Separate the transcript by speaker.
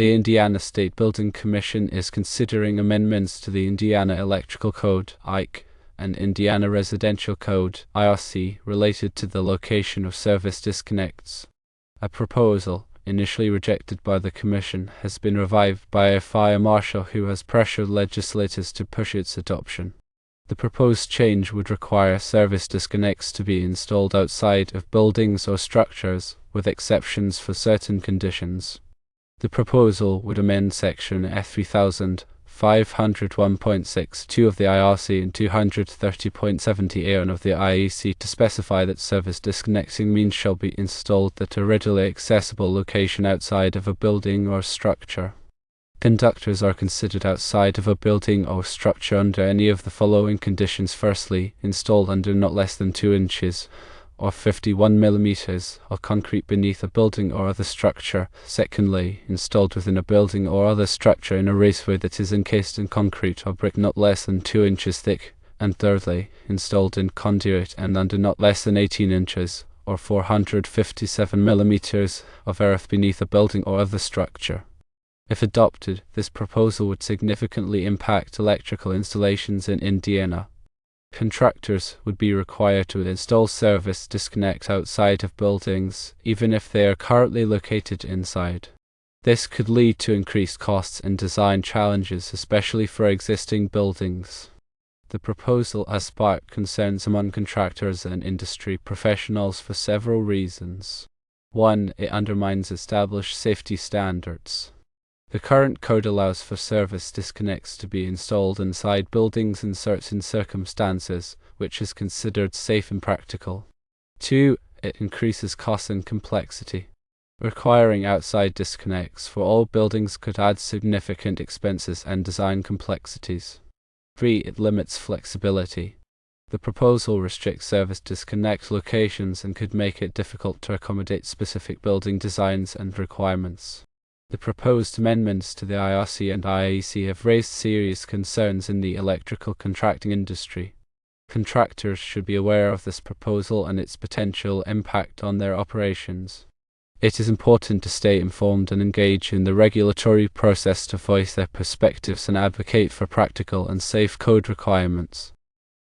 Speaker 1: The Indiana State Building Commission is considering amendments to the Indiana Electrical Code (IC) and Indiana Residential Code (IRC) related to the location of service disconnects. A proposal, initially rejected by the Commission, has been revived by a fire marshal who has pressured legislators to push its adoption. The proposed change would require service disconnects to be installed outside of buildings or structures, with exceptions for certain conditions. The proposal would amend Section F3501.62 of the IRC and 230.70A of the IEC to specify that service disconnecting means shall be installed at a readily accessible location outside of a building or structure. Conductors are considered outside of a building or structure under any of the following conditions. Firstly, installed under not less than 2 inches or 51 millimeters of concrete beneath a building or other structure. Secondly, installed within a building or other structure in a raceway that is encased in concrete or brick not less than 2 inches thick. And thirdly, installed in conduit and under not less than 18 inches or 457 millimeters of earth beneath a building or other structure. If adopted, this proposal would significantly impact electrical installations in Indiana. Contractors would be required to install service disconnects outside of buildings, even if they are currently located inside. This could lead to increased costs and design challenges, especially for existing buildings. The proposal has sparked concerns among contractors and industry professionals for several reasons. 1. It undermines established safety standards. The current code allows for service disconnects to be installed inside buildings in certain circumstances, which is considered safe and practical. 2. It increases cost and complexity. Requiring outside disconnects for all buildings could add significant expenses and design complexities. 3. It limits flexibility. The proposal restricts service disconnect locations and could make it difficult to accommodate specific building designs and requirements. The proposed amendments to the IRC and IEC have raised serious concerns in the electrical contracting industry. Contractors should be aware of this proposal and its potential impact on their operations. It is important to stay informed and engage in the regulatory process to voice their perspectives and advocate for practical and safe code requirements.